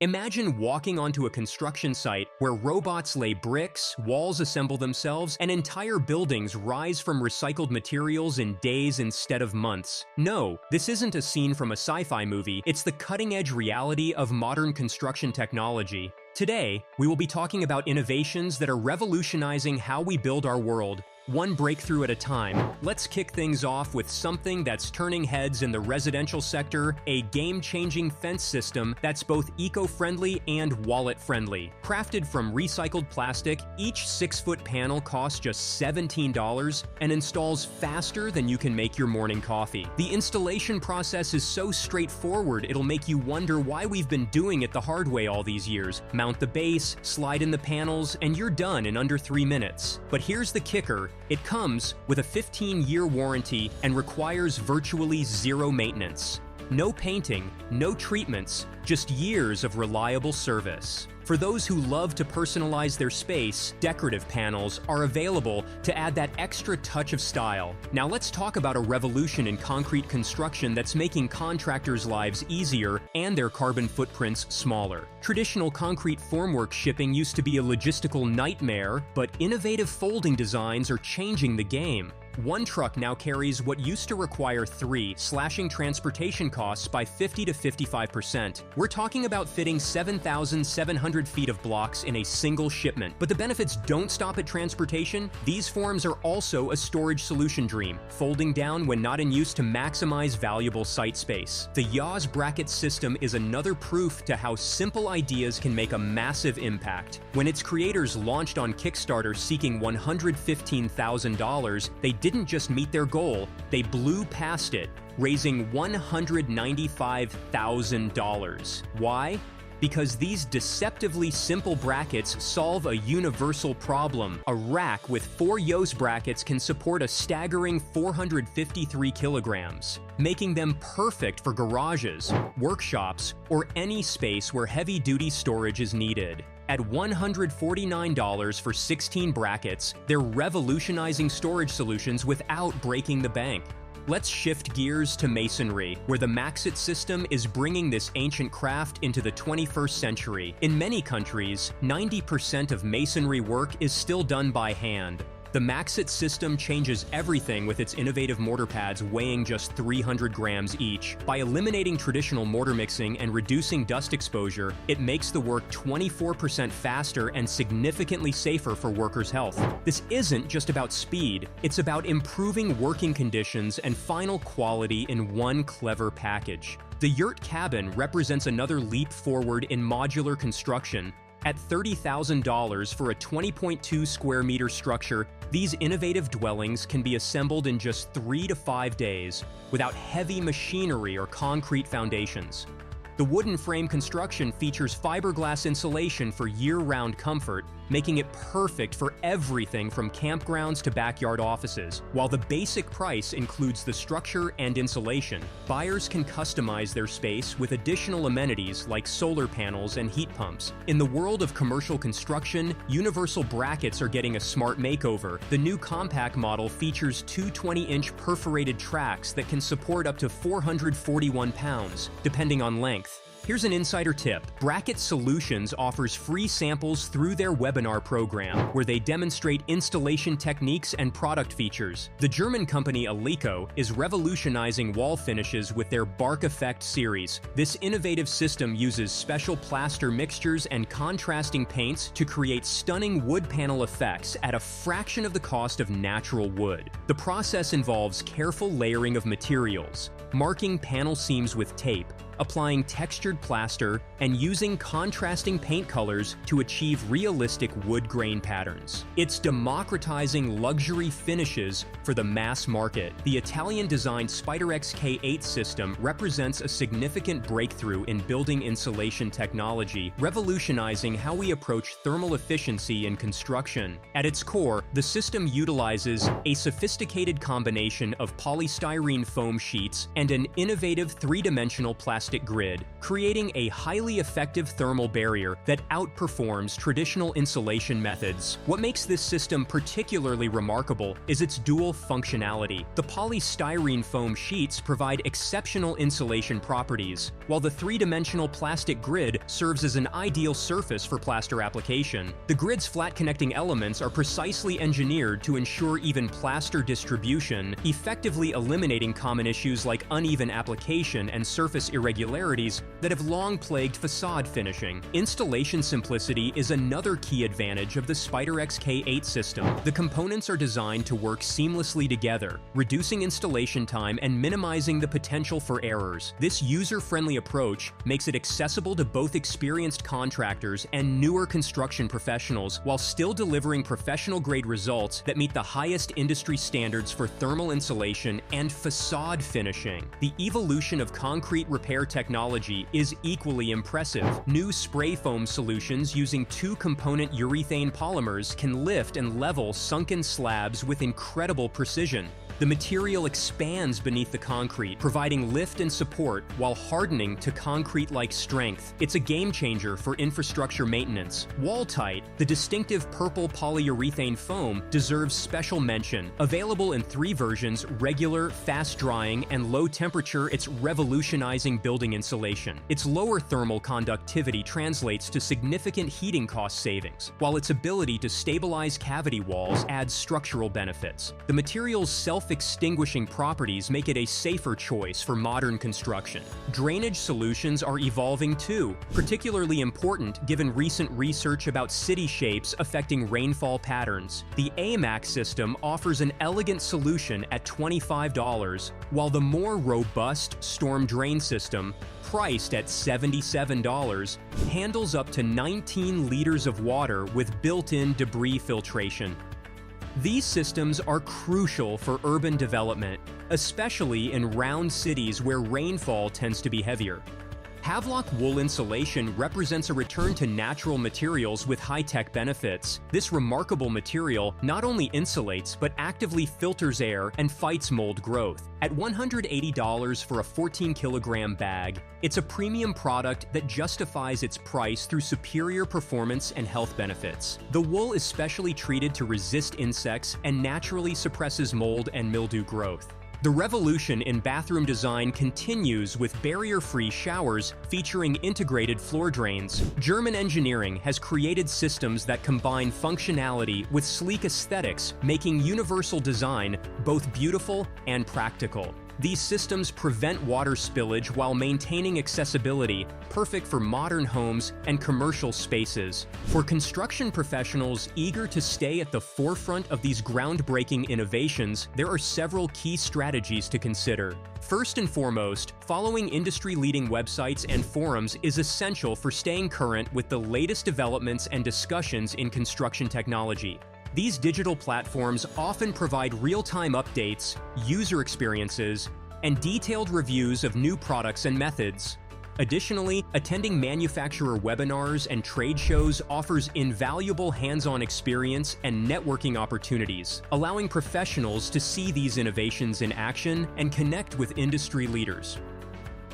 Imagine walking onto a construction site where robots lay bricks, walls assemble themselves, and entire buildings rise from recycled materials in days instead of months. No, this isn't a scene from a sci-fi movie, it's the cutting-edge reality of modern construction technology. Today, we will be talking about innovations that are revolutionizing how we build our world, one breakthrough at a time. Let's kick things off with something that's turning heads in the residential sector, a game-changing fence system that's both eco-friendly and wallet-friendly. Crafted from recycled plastic, each 6-foot panel costs just $17 and installs faster than you can make your morning coffee. The installation process is so straightforward, it'll make you wonder why we've been doing it the hard way all these years. Mount the base, slide in the panels, and you're done in under 3 minutes. But here's the kicker. It comes with a 15-year warranty and requires virtually zero maintenance. No painting, no treatments, just years of reliable service. For those who love to personalize their space, decorative panels are available to add that extra touch of style. Now let's talk about a revolution in concrete construction that's making contractors' lives easier and their carbon footprints smaller. Traditional concrete formwork shipping used to be a logistical nightmare, but innovative folding designs are changing the game. One truck now carries what used to require 3, slashing transportation costs by 50 to 55%. We're talking about fitting 7,700 feet of blocks in a single shipment. But the benefits don't stop at transportation. These forms are also a storage solution dream, folding down when not in use to maximize valuable site space. The Yaws bracket system is another proof to how simple ideas can make a massive impact. When its creators launched on Kickstarter seeking $115,000, they didn't just meet their goal, they blew past it, raising $195,000. Why? Because these deceptively simple brackets solve a universal problem. A rack with 4 Yaws brackets can support a staggering 453 kilograms, making them perfect for garages, workshops, or any space where heavy-duty storage is needed. At $149 for 16 brackets, they're revolutionizing storage solutions without breaking the bank. Let's shift gears to masonry, where the Maxit system is bringing this ancient craft into the 21st century. In many countries, 90% of masonry work is still done by hand. The Maxit system changes everything with its innovative mortar pads weighing just 300 grams each. By eliminating traditional mortar mixing and reducing dust exposure, it makes the work 24% faster and significantly safer for workers' health. This isn't just about speed, it's about improving working conditions and final quality in one clever package. The Yurt Cabin represents another leap forward in modular construction. At $30,000 for a 20.2 square meter structure, these innovative dwellings can be assembled in just 3 to 5 days without heavy machinery or concrete foundations. The wooden frame construction features fiberglass insulation for year-round comfort, making it perfect for everything from campgrounds to backyard offices. While the basic price includes the structure and insulation, buyers can customize their space with additional amenities like solar panels and heat pumps. In the world of commercial construction, universal brackets are getting a smart makeover. The new compact model features 2 20-inch perforated tracks that can support up to 441 pounds, depending on length. Here's an insider tip. Bracket Solutions offers free samples through their webinar program, where they demonstrate installation techniques and product features. The German company Alico is revolutionizing wall finishes with their Bark Effect series. This innovative system uses special plaster mixtures and contrasting paints to create stunning wood panel effects at a fraction of the cost of natural wood. The process involves careful layering of materials, marking panel seams with tape, applying textured plaster, and using contrasting paint colors to achieve realistic wood grain patterns. It's democratizing luxury finishes for the mass market. The Italian-designed Spiderx K8 system represents a significant breakthrough in building insulation technology, revolutionizing how we approach thermal efficiency in construction. At its core, the system utilizes a sophisticated combination of polystyrene foam sheets and an innovative 3-dimensional plastic plastic grid, creating a highly effective thermal barrier that outperforms traditional insulation methods. What makes this system particularly remarkable is its dual functionality. The polystyrene foam sheets provide exceptional insulation properties, while the three-dimensional plastic grid serves as an ideal surface for plaster application. The grid's flat connecting elements are precisely engineered to ensure even plaster distribution, effectively eliminating common issues like uneven application and surface irregularities that have long plagued facade finishing. Installation simplicity is another key advantage of the Spiderx K8 system. The components are designed to work seamlessly together, reducing installation time and minimizing the potential for errors. This user-friendly approach makes it accessible to both experienced contractors and newer construction professionals while still delivering professional-grade results that meet the highest industry standards for thermal insulation and facade finishing. The evolution of concrete repair technology is equally impressive. New spray foam solutions using two-component urethane polymers can lift and level sunken slabs with incredible precision. The material expands beneath the concrete, providing lift and support while hardening to concrete-like strength. It's a game-changer for infrastructure maintenance. Wall-tight, the distinctive purple polyurethane foam deserves special mention. Available in 3 versions: regular, fast-drying, and low-temperature, it's revolutionizing building insulation. Its lower thermal conductivity translates to significant heating cost savings, while its ability to stabilize cavity walls adds structural benefits. The material's self-extinguishing properties make it a safer choice for modern construction. Drainage solutions are evolving too, particularly important given recent research about city shapes affecting rainfall patterns. The AMAX system offers an elegant solution at $25, while the more robust storm drain system, priced at $77, handles up to 19 liters of water with built-in debris filtration. These systems are crucial for urban development, especially in round cities where rainfall tends to be heavier. Havelock wool insulation represents a return to natural materials with high-tech benefits. This remarkable material not only insulates but actively filters air and fights mold growth. At $180 for a 14-kilogram bag, it's a premium product that justifies its price through superior performance and health benefits. The wool is specially treated to resist insects and naturally suppresses mold and mildew growth. The revolution in bathroom design continues with barrier-free showers featuring integrated floor drains. German engineering has created systems that combine functionality with sleek aesthetics, making universal design both beautiful and practical. These systems prevent water spillage while maintaining accessibility, perfect for modern homes and commercial spaces. For construction professionals eager to stay at the forefront of these groundbreaking innovations, there are several key strategies to consider. First and foremost, following industry-leading websites and forums is essential for staying current with the latest developments and discussions in construction technology. These digital platforms often provide real-time updates, user experiences, and detailed reviews of new products and methods. Additionally, attending manufacturer webinars and trade shows offers invaluable hands-on experience and networking opportunities, allowing professionals to see these innovations in action and connect with industry leaders.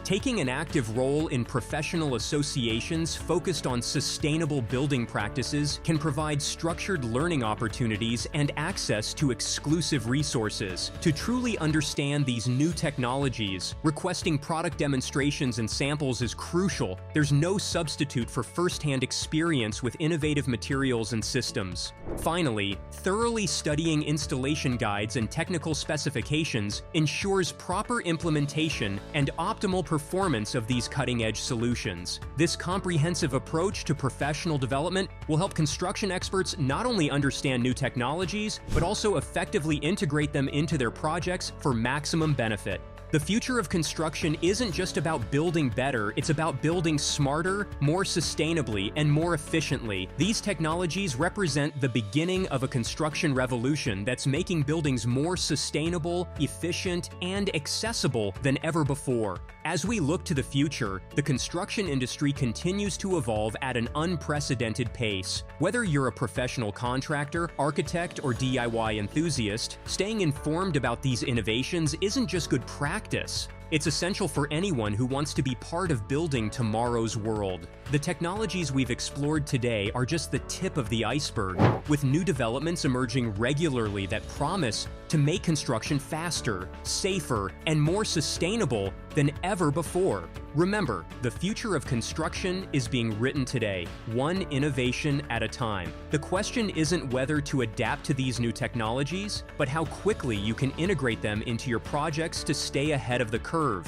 Taking an active role in professional associations focused on sustainable building practices can provide structured learning opportunities and access to exclusive resources. To truly understand these new technologies, requesting product demonstrations and samples is crucial. There's no substitute for first-hand experience with innovative materials and systems. Finally, thoroughly studying installation guides and technical specifications ensures proper implementation and optimal performance of these cutting-edge solutions. This comprehensive approach to professional development will help construction experts not only understand new technologies, but also effectively integrate them into their projects for maximum benefit. The future of construction isn't just about building better, it's about building smarter, more sustainably, and more efficiently. These technologies represent the beginning of a construction revolution that's making buildings more sustainable, efficient, and accessible than ever before. As we look to the future, the construction industry continues to evolve at an unprecedented pace. Whether you're a professional contractor, architect, or DIY enthusiast, staying informed about these innovations isn't just good practice. It's essential for anyone who wants to be part of building tomorrow's world. The technologies we've explored today are just the tip of the iceberg, with new developments emerging regularly that promise to make construction faster, safer, and more sustainable than ever before. Remember, the future of construction is being written today, one innovation at a time. The question isn't whether to adapt to these new technologies, but how quickly you can integrate them into your projects to stay ahead of the curve.